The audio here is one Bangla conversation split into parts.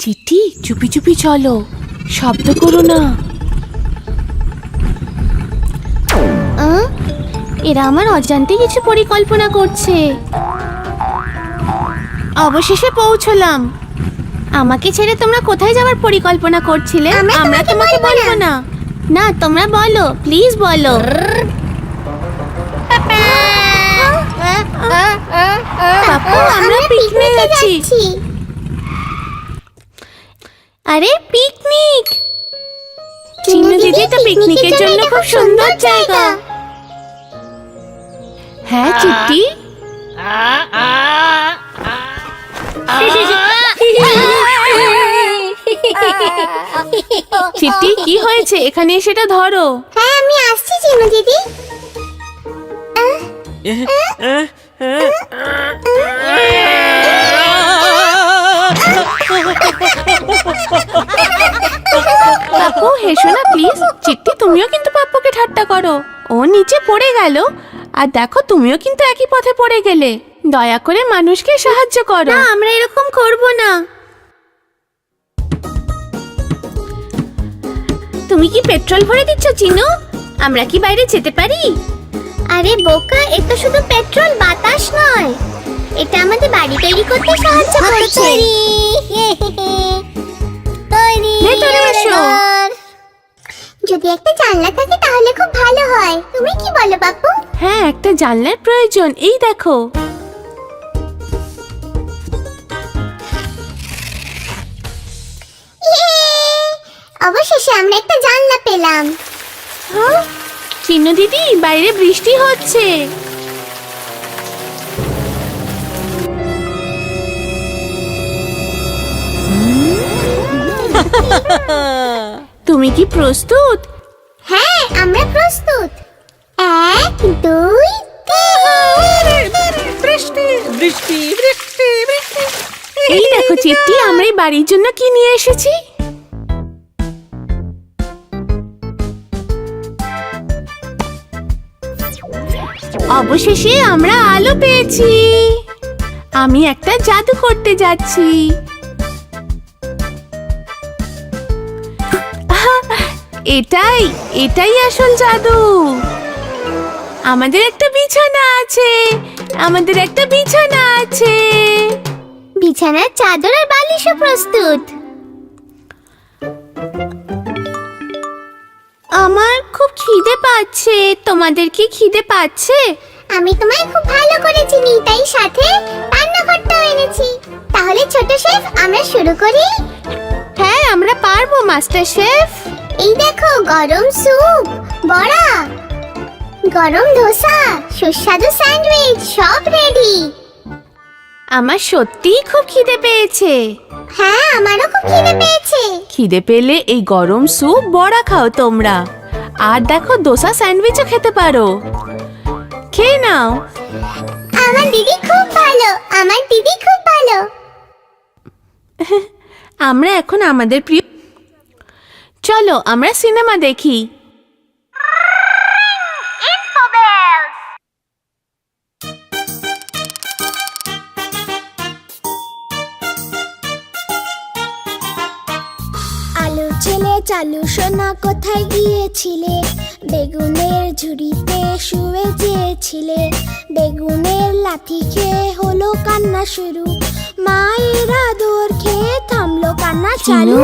চিঠি, চুপি চুপি চলো, শব্দ করো না। এরা আমার অজান্তে কিছু পরিকল্পনা করছে। অবশেষে পৌঁছলাম। আমাকে ছেড়ে তোমরা কোথায় যাওয়ার পরিকল্পনা করছিলে? আমরা তোমাকে বলবো না। না, তোমরা বলো, প্লিজ বলো। পাপ্পু, আমরা পিকনিকে যাচ্ছি। আরে পিকনিক! চিন্নু দিদি তো পিকনিকের জন্য খুব সুন্দর জায়গা। হ্যাঁ চিট্টি, চিট্টি কি হয়েছে? এখানে সেটা ধরো। হ্যাঁ আমি আসছি চিন্নু দিদি। পাপ্পু হেসো না প্লিজ। চিট্টি, তুমিও কিন্তু পাপ্পুকে ঠাট্টা করো। ও নিচে পড়ে গেল, আর দেখো তুমিও কিন্তু একই পথে পড়ে গেলে। দয়া করে মানুষকে সাহায্য করো। না, আমরা এরকম করব না। তুমি কি পেট্রোল ভরে দিচ্ছ চিনু? আমরা কি বাইরে যেতে পারি? আরে বোকা, এটা শুধু পেট্রোল, বাতাস নয়। এটা আমাদের বাড়ি তৈরি করতে সাহায্য করছে। যদি একটা জানলা থাকে তাহলে খুব ভালো হয়। তুমি কি বলো বাপু? হ্যাঁ, একটা জানলার প্রয়োজন। এই দেখো। অবশেষে আমরা একটা জানলা পেলাম। চিন্নু দিদি, বাইরে বৃষ্টি হচ্ছে। তুমি কি প্রস্তুত? হ্যাঁ, আমরা প্রস্তুত। 1 2 3। বৃষ্টি বৃষ্টি বৃষ্টি বৃষ্টি। এই দেখো চিট্টি, আমরা এই বাড়ির জন্য কি নিয়ে এসেছি। অবশেষে আমরা আলো পেয়েছি। আমি একটা জাদু করতে যাচ্ছি। এটাই এটাই আসল জাদু। আমাদের একটা বিছানা আছে, আমাদের একটা বিছানা আছে। বিছানার চাদর আর বালিশও প্রস্তুত। আমার খুব খিদে পাচ্ছে। তোমাদের কি খিদে পাচ্ছে? আমি তোমায় খুব ভালো করে চিনি, তাই সাথে রান্নাঘরটাও এনেছি। তাহলে ছোট শেফ, আমরা শুরু করি? হ্যাঁ, আমরা পারবো মাস্টার শেফ। এই দেখো, গরম স্যুপ, বড়া, গরম ধোসা, সুস্বাদু স্যান্ডউইচ, সব রেডি। আমার সত্যিই খুব খিদে পেয়েছে। হ্যাঁ, আমারও খুব খিদে পেয়েছে। খিদে পেলে এই গরম স্যুপ, বড়া খাও তোমরা। আর দেখো, দোসা স্যান্ডউইচও খেতে পারো। খেয়ে নাও। আমার দিদি খুব ভালো, আমার দিদি খুব ভালো। আমরা এখন আমাদের প্রিয়, চলো আমরা সিনেমা দেখি। আলু ছেলে চালু সোনা কোথায় গিয়েছিলে? বেগুনের ঝুড়িতে শুয়ে যেছিলে। বেগুনের লাথি খেয়ে হলো কান্না শুরু। মায়ের আদর খেয়ে থামলো কান্না চালু।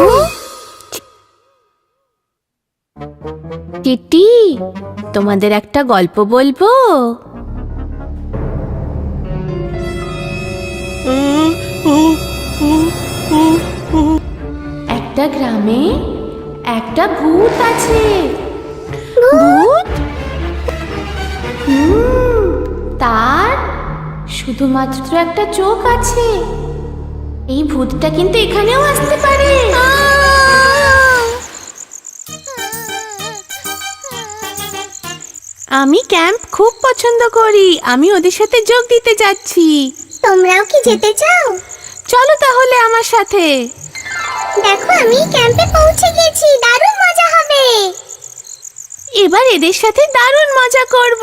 টিটি, তোমাদের একটা গল্প বলবো। একটা গ্রামে একটা ভূত আছে। ভূত? তার শুধুমাত্র একটা চোখ আছে। এই ভূতটা কিন্তু এখানেও আসতে পারে। আমি ক্যাম্প খুব পছন্দ করি। আমি ওদের সাথে যোগ দিতে যাচ্ছি। তোমরাও কি যেতে চাও? চলো তাহলে আমার সাথে। দেখো, আমি ক্যাম্পে পৌঁছে গেছি। দারুণ মজা হবে। এবার এদের সাথে দারুণ মজা করব।